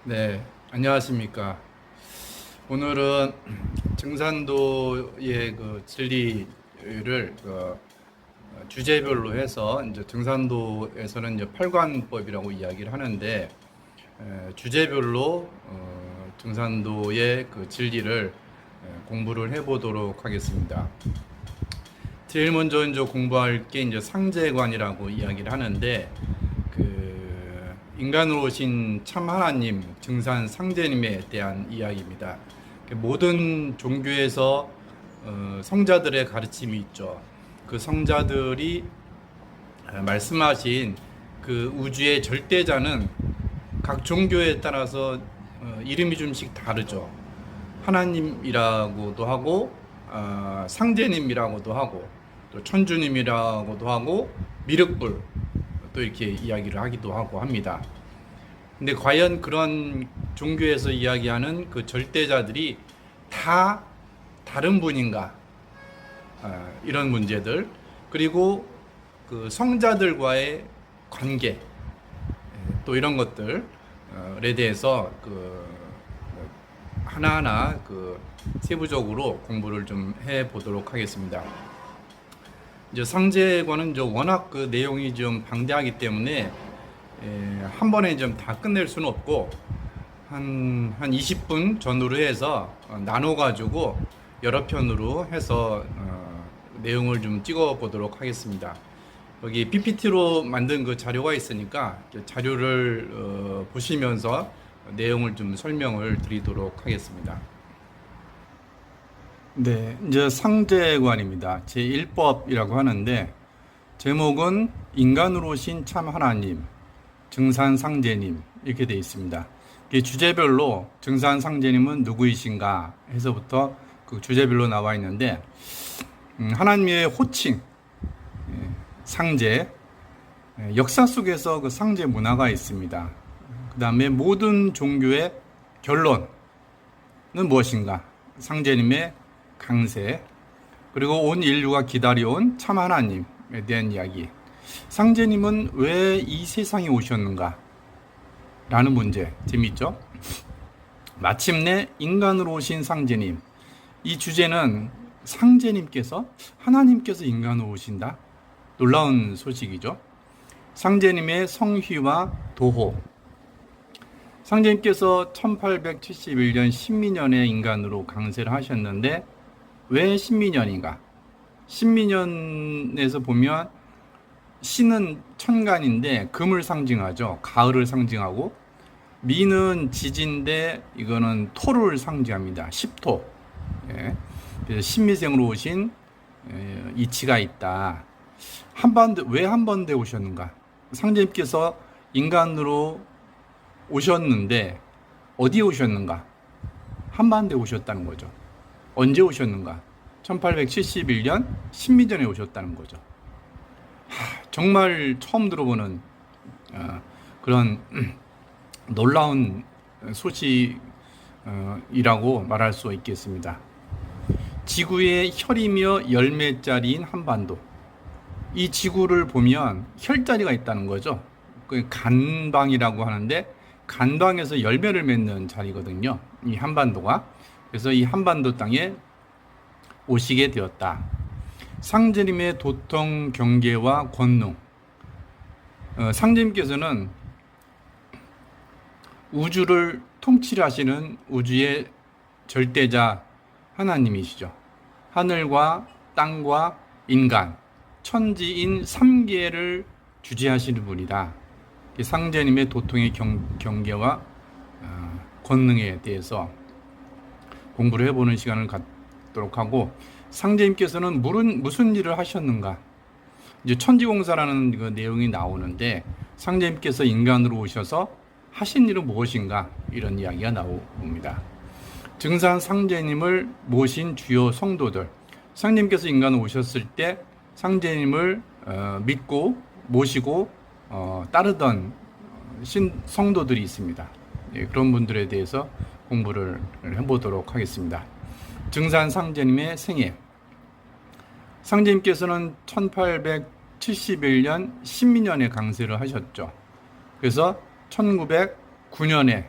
네, 안녕하십니까. 오늘은 증산도의 그 진리를 주제별로 해서 이제 증산도에서는 이제 팔관법이라고 이야기를 하는데 주제별로 증산도의 그 진리를 공부를 해보도록 하겠습니다. 제일 먼저 이제 공부할 게 이제 상제관이라고 이야기를 하는데 인간으로 오신 참 하나님, 증산 상제님에 대한 이야기입니다. 모든 종교에서 성자들의 가르침이 있죠. 그 성자들이 말씀하신 그 우주의 절대자는 각 종교에 따라서 이름이 좀씩 다르죠. 하나님이라고도 하고 상제님이라고도 하고 또 천주님이라고도 하고 미륵불 또 이렇게 이야기를 하기도 하고 합니다. 근데 과연 그런 종교에서 이야기하는 그 절대자들이 다 다른 분인가? 이런 문제들, 그리고 그 성자들과의 관계, 또 이런 것들에 대해서 하나하나 세부적으로 공부를 좀 해보도록 하겠습니다. 이제 상제관은 이제 워낙 그 내용이 좀 방대하기 때문에 한 번에 좀 다 끝낼 수는 없고 한 20분 전후로 해서 나눠 가지고 여러 편으로 해서 내용을 좀 찍어 보도록 하겠습니다. 여기 PPT로 만든 그 자료가 있으니까 자료를 보시면서 내용을 좀 설명을 드리도록 하겠습니다. 네, 이제 상제관입니다. 제1법이라고 하는데 제목은 인간으로 오신 참 하나님, 증산상제님 이렇게 되어 있습니다. 주제별로 증산상제님은 누구이신가 해서부터 그 주제별로 나와 있는데 하나님의 호칭, 상제, 역사 속에서 그 상제 문화가 있습니다. 그 다음에 모든 종교의 결론은 무엇인가? 상제님의 강세, 그리고 온 인류가 기다려온 참 하나님에 대한 이야기. 상제님은 왜 이 세상에 오셨는가? 라는 문제. 재밌죠? 마침내 인간으로 오신 상제님. 이 주제는 상제님께서, 하나님께서 인간으로 오신다? 놀라운 소식이죠. 상제님의 성휘와 도호. 상제님께서 1871년 신민년에 인간으로 강세를 하셨는데 왜 신민년인가? 신민년에서 보면 신은 천간인데 금을 상징하죠. 가을을 상징하고, 미는 지지인데 이거는 토를 상징합니다. 십토. 그래서 신미생으로 오신 이치가 있다. 왜 한반도에 오셨는가? 상제님께서 인간으로 오셨는데 어디에 오셨는가? 한반도에 오셨다는 거죠. 언제 오셨는가? 1871년 신민전에 오셨다는 거죠. 정말 처음 들어보는 그런 놀라운 소식이라고 말할 수 있겠습니다. 지구의 혈이며 열매자리인 한반도. 이 지구를 보면 혈자리가 있다는 거죠. 그 간방이라고 하는데 간방에서 열매를 맺는 자리거든요. 이 한반도가. 그래서 이 한반도 땅에 오시게 되었다. 상제님의 도통 경계와 권능. 상제님께서는 우주를 통치를 하시는 우주의 절대자 하나님이시죠. 하늘과 땅과 인간, 천지인 3계를 주재하시는 분이다. 상제님의 도통의 경계와 권능에 대해서 공부를 해보는 시간을 갖도록 하고, 상제님께서는 무슨 일을 하셨는가? 이제 천지공사라는 그 내용이 나오는데 상제님께서 인간으로 오셔서 하신 일은 무엇인가? 이런 이야기가 나옵니다. 증산 상제님을 모신 주요 성도들. 상제님께서 인간으로 오셨을 때 상제님을 믿고 모시고 따르던 성도들이 있습니다. 그런 분들에 대해서 공부를 해보도록 하겠습니다. 증산 상제님의 생애. 상제님께서는 1871년 신민년에 강세를 하셨죠. 그래서 1909년에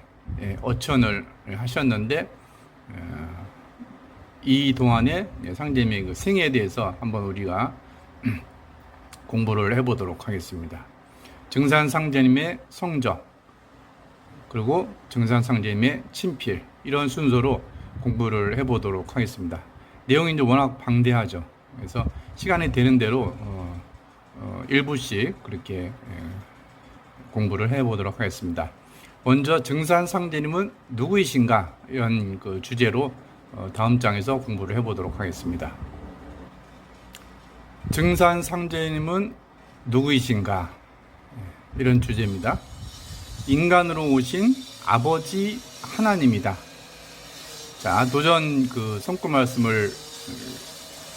어천을 하셨는데 이 동안에 상제님의 그 생애에 대해서 한번 우리가 공부를 해보도록 하겠습니다. 증산상제님의 성적, 그리고 증산상제님의 친필, 이런 순서로 공부를 해보도록 하겠습니다. 내용이 이제 워낙 방대하죠. 그래서 시간이 되는 대로 1부씩 그렇게 공부를 해보도록 하겠습니다. 먼저 증산상제님은 누구이신가, 이런 그 주제로 다음 장에서 공부를 해보도록 하겠습니다. 증산상제님은 누구이신가, 이런 주제입니다. 인간으로 오신 아버지 하나님이다. 자, 도전 그 성구 말씀을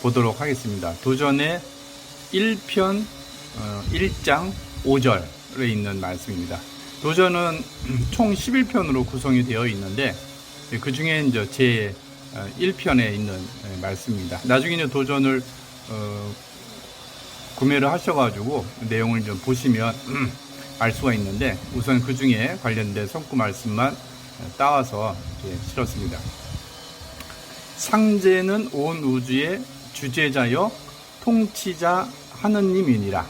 보도록 하겠습니다. 도전의 1편 1장 5절에 있는 말씀입니다. 도전은 총 11편으로 구성이 되어 있는데 그 중에 이제 제 1편에 있는 말씀입니다. 나중에 이제 도전을 구매를 하셔가지고 내용을 좀 보시면 알 수가 있는데, 우선 그 중에 관련된 성구 말씀만 따와서 실었습니다. 상제는 온 우주의 주제자여 통치자 하느님이니라.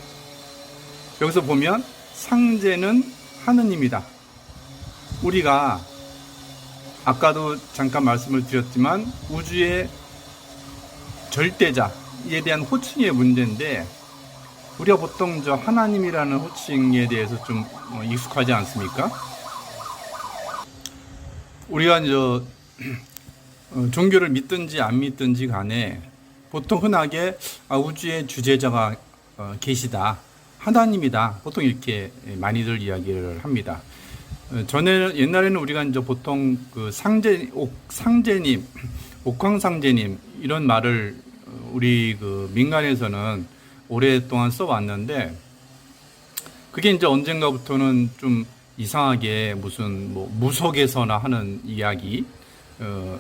여기서 보면 상제는 하느님이다. 우리가 아까도 잠깐 말씀을 드렸지만 우주의 절대자에 대한 호칭의 문제인데, 우리가 보통 저 하나님이라는 호칭에 대해서 좀 익숙하지 않습니까? 우리가 이제 종교를 믿든지 안 믿든지 간에 보통 흔하게 우주의 주제자가 계시다, 하나님이다, 보통 이렇게 많이들 이야기를 합니다. 옛날에는 우리가 이제 보통 그 상제님, 옥황상제님, 이런 말을 우리 그 민간에서는 오랫동안 써왔는데, 그게 이제 언젠가부터는 좀 이상하게 무슨 뭐 무속에서나 하는 이야기,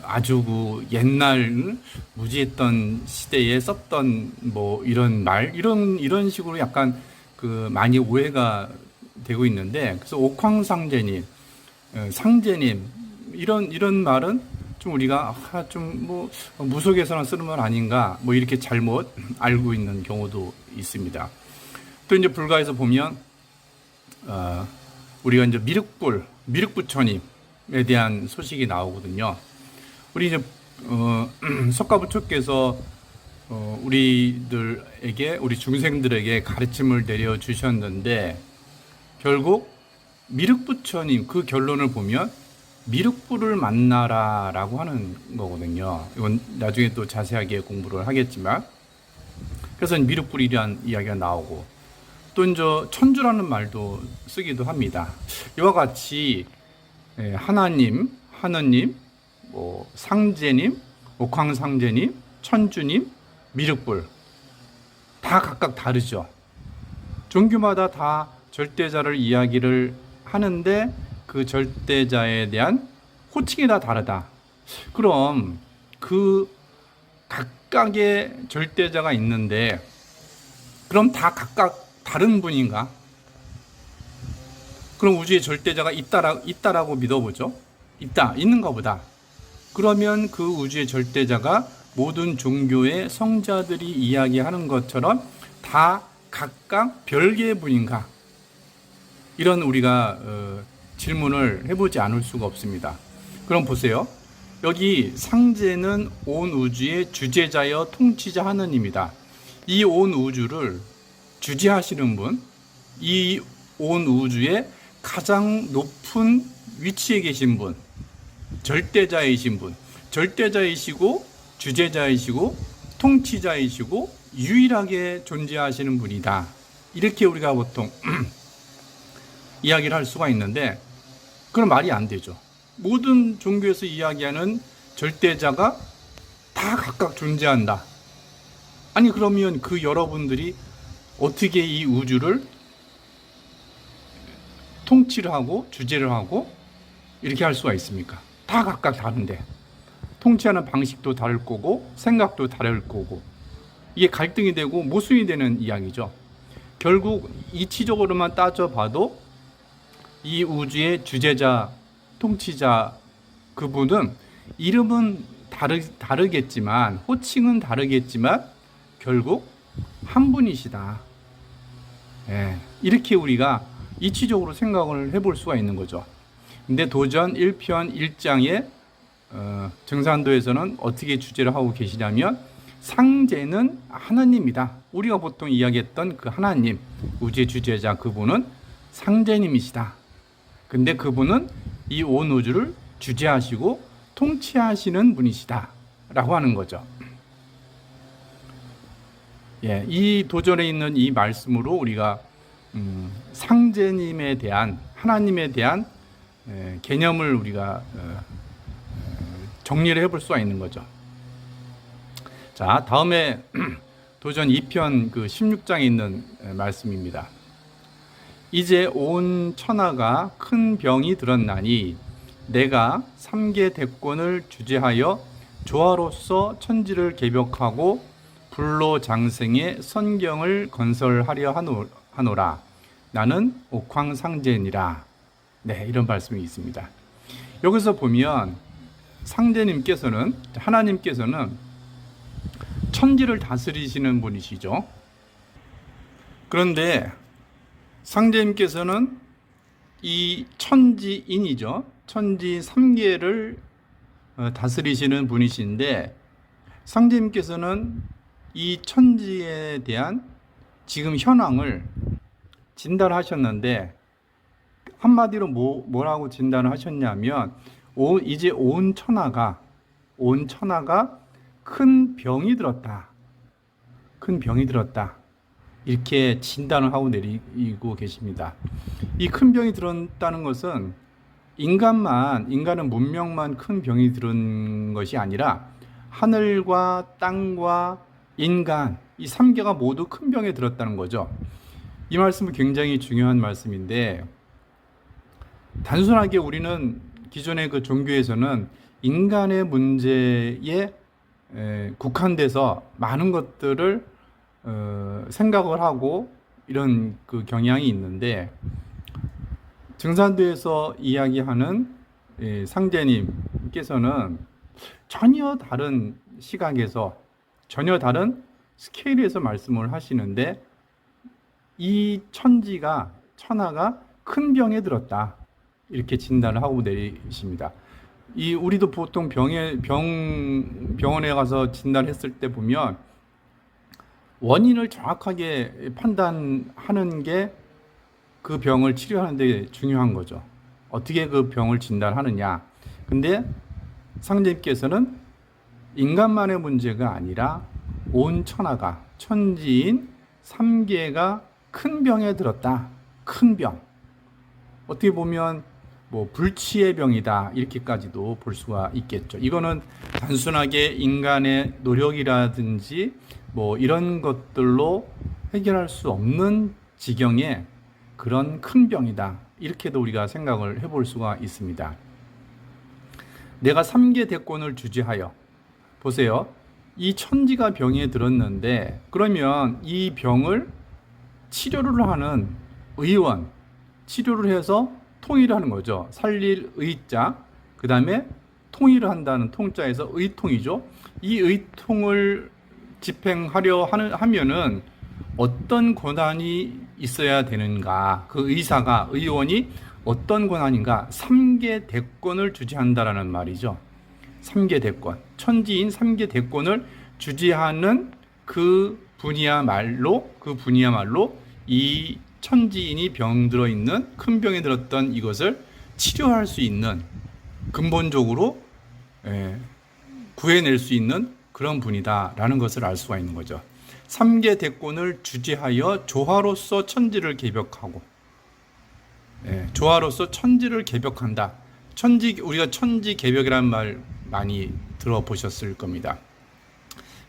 아주 그 옛날 무지했던 시대에 썼던 뭐 이런 말, 이런 식으로 약간 그 많이 오해가 되고 있는데, 그래서 옥황상제님, 상제님, 이런 말은 좀 우리가 좀 뭐 무속에서나 쓰는 말 아닌가, 뭐 이렇게 잘못 알고 있는 경우도 있습니다. 또 이제 불가에서 보면 우리가 이제 미륵부처님에 대한 소식이 나오거든요. 우리 이제 석가부처께서 우리들에게, 우리 중생들에게 가르침을 내려 주셨는데, 결국 미륵부처님, 그 결론을 보면 미륵부를 만나라 라고 하는 거거든요. 이건 나중에 또 자세하게 공부를 하겠지만, 그래서 미륵불이라는 이야기가 나오고, 또 이제 천주라는 말도 쓰기도 합니다. 이와 같이 하나님, 뭐 상제님, 옥황상제님, 천주님, 미륵불, 다 각각 다르죠. 종교마다 다 절대자를 이야기를 하는데 그 절대자에 대한 호칭이 다 다르다. 그럼 그 각각의 절대자가 있는데, 그럼 다 각각 다른 분인가? 그럼 우주에 절대자가 있다라고 믿어보죠. 있는가 보다. 그러면 그 우주의 절대자가 모든 종교의 성자들이 이야기하는 것처럼 다 각각 별개의 분인가? 이런 우리가 질문을 해보지 않을 수가 없습니다. 그럼 보세요. 여기 상제는 온 우주의 주제자여 통치자 하느님이다. 이 온 우주를 주재하시는 분, 이 온 우주의 가장 높은 위치에 계신 분, 절대자이신 분, 절대자이시고 주제자이시고 통치자이시고 유일하게 존재하시는 분이다. 이렇게 우리가 보통 이야기를 할 수가 있는데, 그런 말이 안 되죠. 모든 종교에서 이야기하는 절대자가 다 각각 존재한다. 아니, 그러면 그 여러분들이 어떻게 이 우주를 통치를 하고 주재를 하고 이렇게 할 수가 있습니까? 다 각각 다른데. 통치하는 방식도 다를 거고 생각도 다를 거고, 이게 갈등이 되고 모순이 되는 이야기죠. 결국 이치적으로만 따져봐도 이 우주의 주제자 통치자 그분은 이름은 다르겠지만 호칭은 다르겠지만 결국 한 분이시다. 예, 이렇게 우리가 이치적으로 생각을 해볼 수가 있는 거죠. 근데 도전 1편 1장에 증산도에서는 어떻게 주제를 하고 계시냐면 상제는 하나님이다. 우리가 보통 이야기했던 그 하나님, 우주의 주제자 그분은 상제님이시다. 근데 그분은 이 온 우주를 주재하시고 통치하시는 분이시다 라고 하는 거죠. 예, 이 도전에 있는 이 말씀으로 우리가 상제님에 대한 하나님에 대한 개념을 우리가 정리를 해볼 수가 있는 거죠. 자, 다음에 도전 2편 그 16장에 있는 말씀입니다. 이제 온 천하가 큰 병이 들었나니 내가 삼계 대권을 주재하여 조화로서 천지를 개벽하고 불로 장생의 선경을 건설하려 하노라. 나는 옥황상제니라. 네, 이런 말씀이 있습니다. 여기서 보면 상제님께서는 하나님께서는 천지를 다스리시는 분이시죠. 그런데 상제님께서는 이 천지인이죠. 천지 삼계를 다스리시는 분이신데 상제님께서는 이 천지에 대한 지금 현황을 진단하셨는데 한마디로 뭐라고 진단을 하셨냐면 이제 온 천하가 큰 병이 들었다. 큰 병이 들었다. 이렇게 진단을 하고 내리고 계십니다. 이 큰 병이 들었다는 것은 인간은 문명만 큰 병이 들은 것이 아니라 하늘과 땅과 인간 이 3개가 모두 큰 병에 들었다는 거죠. 이 말씀은 굉장히 중요한 말씀인데 단순하게 우리는 기존의 그 종교에서는 인간의 문제에 국한돼서 많은 것들을 생각을 하고 이런 그 경향이 있는데 증산도에서 이야기하는 상제님께서는 전혀 다른 시각에서 전혀 다른 스케일에서 말씀을 하시는데 이 천하가 큰 병에 들었다 이렇게 진단을 하고 내리십니다. 우리도 보통 병원에 가서 진단했을 때 보면 원인을 정확하게 판단하는 게 그 병을 치료하는 데 중요한 거죠. 어떻게 그 병을 진단하느냐. 근데 상제님께서는 인간만의 문제가 아니라 온 천하가 천지인 3계가 큰 병에 들었다. 큰 병. 어떻게 보면 불치의 병이다 이렇게까지도 볼 수가 있겠죠. 이거는 단순하게 인간의 노력이라든지 이런 것들로 해결할 수 없는 지경의 그런 큰 병이다 이렇게도 우리가 생각을 해볼 수가 있습니다. 내가 3계 대권을 주재하여 보세요. 이 천지가 병에 들었는데 그러면 이 병을 치료를 하는 의원 치료를 해서 통일을 하는 거죠. 살릴 의자, 그 다음에 통일을 한다는 통자에서 의통이죠. 이 의통을 집행하려 하면은 어떤 권한이 있어야 되는가? 그 의원이 어떤 권한인가? 3계 대권을 주재한다라는 말이죠. 3계 대권. 천지인 3계 대권을 주재하는 그 분이야말로 이 천지인이 병들어 있는 큰 병에 들었던 이것을 치료할 수 있는 근본적으로 구해낼 수 있는 그런 분이다라는 것을 알 수가 있는 거죠. 3계 대권을 주재하여 조화로서 천지를 개벽하고 조화로서 천지를 개벽한다. 우리가 천지 개벽이라는 말 많이 들어보셨을 겁니다.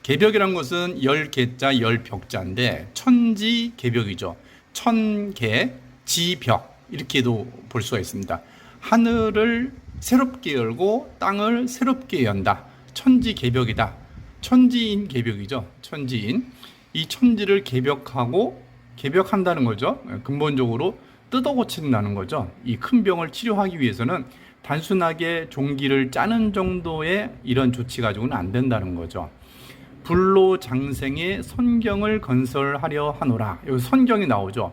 개벽이란 것은 10개자 10벽자인데 천지 개벽이죠. 천개, 지벽 이렇게도 볼 수가 있습니다. 하늘을 새롭게 열고 땅을 새롭게 연다. 천지 개벽이다. 천지인 개벽이죠. 천지인. 이 천지를 개벽한다는 거죠. 근본적으로 뜯어 고친다는 거죠. 이 큰 병을 치료하기 위해서는 단순하게 종기를 짜는 정도의 이런 조치 가지고는 안 된다는 거죠. 불로장생의 선경을 건설하려 하노라. 여기 선경이 나오죠.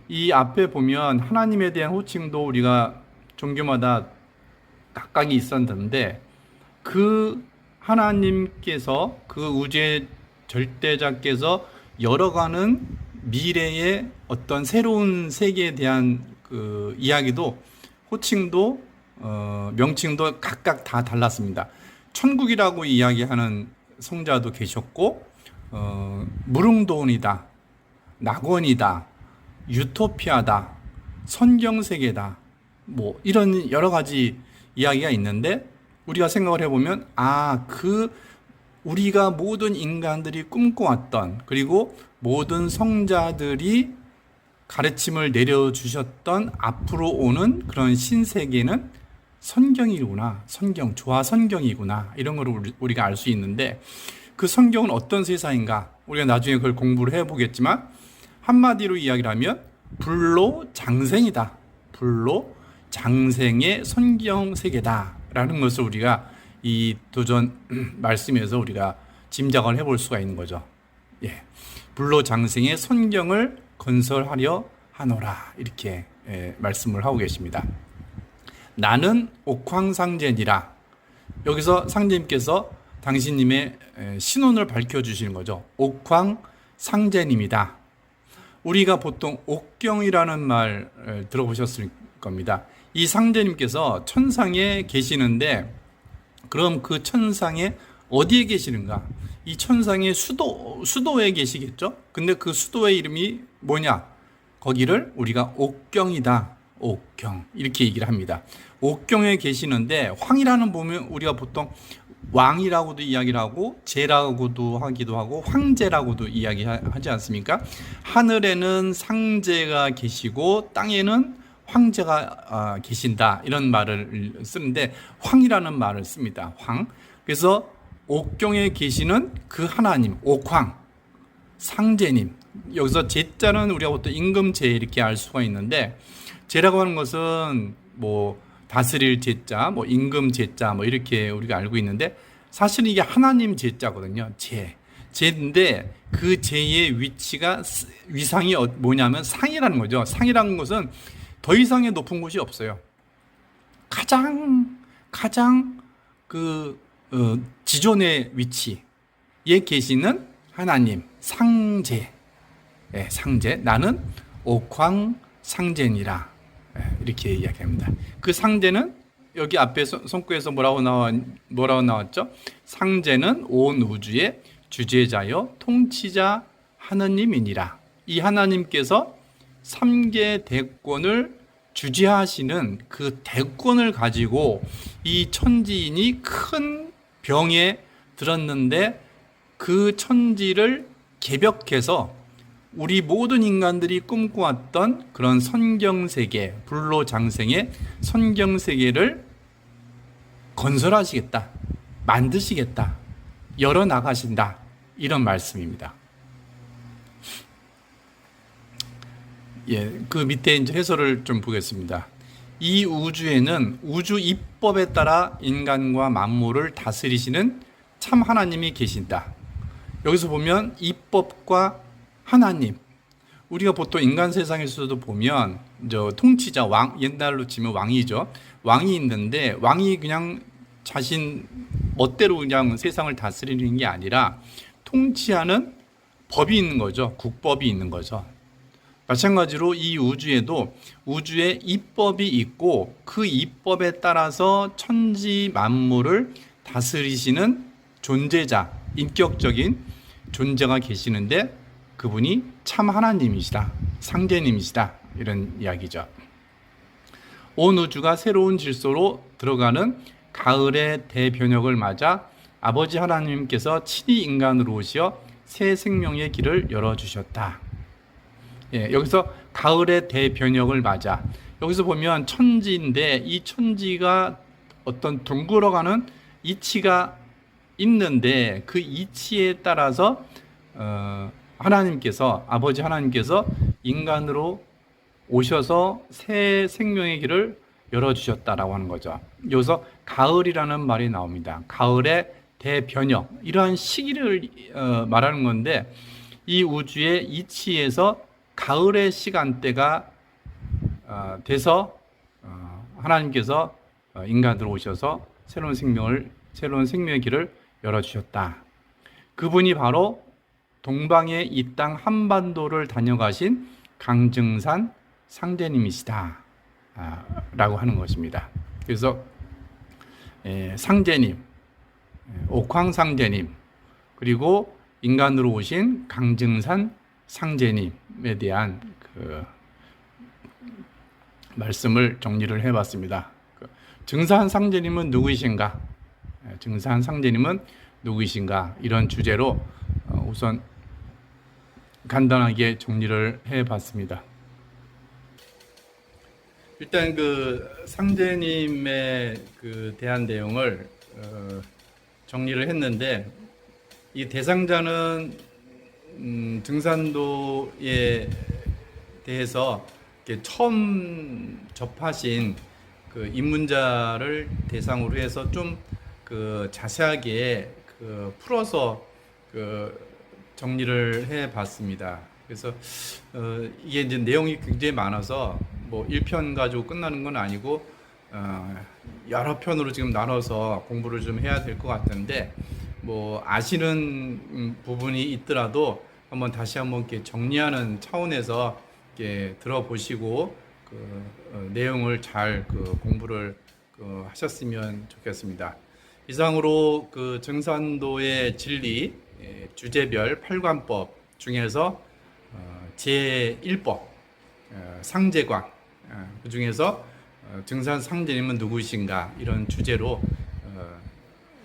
이 앞에 보면 하나님에 대한 호칭도 우리가 종교마다 각각이 있었는데, 그 하나님께서, 그 우주의 절대자께서 열어가는 미래의 어떤 새로운 세계에 대한 그 이야기도, 호칭도 명칭도 각각 다 달랐습니다. 천국이라고 이야기하는 성자도 계셨고, 무릉도원이다, 낙원이다, 유토피아다, 선경세계다, 뭐 이런 여러 가지 이야기가 있는데, 우리가 생각을 해보면 우리가 모든 인간들이 꿈꿔왔던, 그리고 모든 성자들이 가르침을 내려주셨던 앞으로 오는 그런 신세계는 선경이구나, 선경, 조화선경이구나, 이런 걸 우리가 알 수 있는데, 그 선경은 어떤 세상인가, 우리가 나중에 그걸 공부를 해보겠지만, 한마디로 이야기를 하면 불로장생이다, 불로장생의 선경세계다 라는 것을 우리가 이 도전 말씀에서 우리가 짐작을 해볼 수가 있는 거죠. 예, 불로장생의 선경을 건설하려 하노라, 이렇게 말씀을 하고 계십니다. 나는 옥황상제니라. 여기서 상제님께서 당신님의 신원을 밝혀주시는 거죠. 옥황상제님이다. 우리가 보통 옥경이라는 말 들어보셨을 겁니다. 이 상제님께서 천상에 계시는데, 그럼 그 천상에 어디에 계시는가? 이 천상의 수도에 계시겠죠? 근데 그 수도의 이름이 뭐냐? 거기를 우리가 옥경이다, 옥경, 이렇게 얘기를 합니다. 옥경에 계시는데, 황이라는 보면 우리가 보통 왕이라고도 이야기를 하고, 제라고도 하기도 하고, 황제라고도 이야기하지 않습니까? 하늘에는 상제가 계시고 땅에는 황제가 계신다, 이런 말을 쓰는데, 황이라는 말을 씁니다. 황. 그래서 옥경에 계시는 그 하나님, 옥황 상제님. 여기서 제자는 우리가 보통 임금제 이렇게 알 수가 있는데, 제라고 하는 것은 뭐 다스릴 제자, 뭐 임금 제자, 뭐 이렇게 우리가 알고 있는데, 사실은 이게 하나님 제자거든요. 제인데, 그 제의 위상이 뭐냐면 상이라는 거죠. 상이라는 것은 더 이상의 높은 곳이 없어요. 가장 지존의 위치에 계시는 하나님, 상제. 상제. 나는 옥황상제니라. 이렇게 이야기합니다. 그 상제는 여기 앞에 손구에서 뭐라고 나왔죠? 상제는 온 우주의 주제자여 통치자 하느님이니라. 이 하나님께서 3계 대권을 주재하시는 그 대권을 가지고 이 천지인이 큰 병에 들었는데, 그 천지를 개벽해서 우리 모든 인간들이 꿈꿔왔던 그런 선경세계, 불로장생의 선경세계를 건설하시겠다, 만드시겠다, 열어나가신다, 이런 말씀입니다. 그 밑에 이제 해설을 좀 보겠습니다. 이 우주에는 우주 입법에 따라 인간과 만물을 다스리시는 참 하나님이 계신다. 여기서 보면 입법과 하나님, 우리가 보통 인간 세상에서도 보면 통치자, 왕, 옛날로 치면 왕이죠. 왕이 있는데, 왕이 그냥 자신 멋대로 그냥 세상을 다스리는 게 아니라 통치하는 법이 있는 거죠. 국법이 있는 거죠. 마찬가지로 이 우주에도 우주의 입법이 있고, 그 입법에 따라서 천지 만물을 다스리시는 존재자, 인격적인 존재가 계시는데, 그분이 참 하나님이시다, 상제님이시다, 이런 이야기죠. 온 우주가 새로운 질서로 들어가는 가을의 대변혁을 맞아 아버지 하나님께서 친히 인간으로 오시어 새 생명의 길을 열어주셨다. 여기서 가을의 대변혁을 맞아, 여기서 보면 천지인데, 이 천지가 어떤 둥글어가는 이치가 있는데, 그 이치에 따라서 아버지 하나님께서 인간으로 오셔서 새 생명의 길을 열어주셨다라고 하는 거죠. 여기서 가을이라는 말이 나옵니다. 가을의 대변혁, 이러한 시기를 말하는 건데, 이 우주의 이치에서 가을의 시간대가 돼서 하나님께서 인간으로 오셔서 새로운 생명의 길을 열어주셨다. 그분이 바로 동방의 이 땅 한반도를 다녀가신 강증산 상제님이시다 라고 하는 것입니다. 그래서 상제님, 옥황상제님, 그리고 인간으로 오신 강증산 상제님에 대한 그 말씀을 정리를 해봤습니다. 증산 상제님은 누구이신가? 증산 상제님은 누구이신가? 이런 주제로 우선 간단하게 정리를 해봤습니다. 일단 그 상제님에 대한 내용을 정리를 했는데, 이 대상자는 증산도에 대해서 처음 접하신 그 입문자를 대상으로 해서 좀 자세하게 풀어서 정리를 해봤습니다. 그래서 이게 이제 내용이 굉장히 많아서 뭐 1편 가지고 끝나는 건 아니고 여러 편으로 지금 나눠서 공부를 좀 해야 될 것 같은데, 뭐 아시는 부분이 있더라도 다시 한번 이렇게 정리하는 차원에서 이렇게 들어보시고 내용을 잘 공부를 하셨으면 좋겠습니다. 이상으로 증산도의 진리 주제별 8관법 중에서 제1법 상제관, 그 중에서 증산 상제님은 누구이신가, 이런 주제로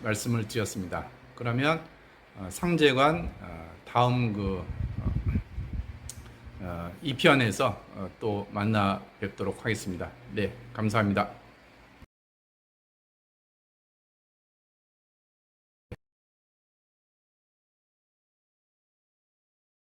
말씀을 드렸습니다. 그러면 상제관 다음 2편에서 또 만나 뵙도록 하겠습니다. 네, 감사합니다.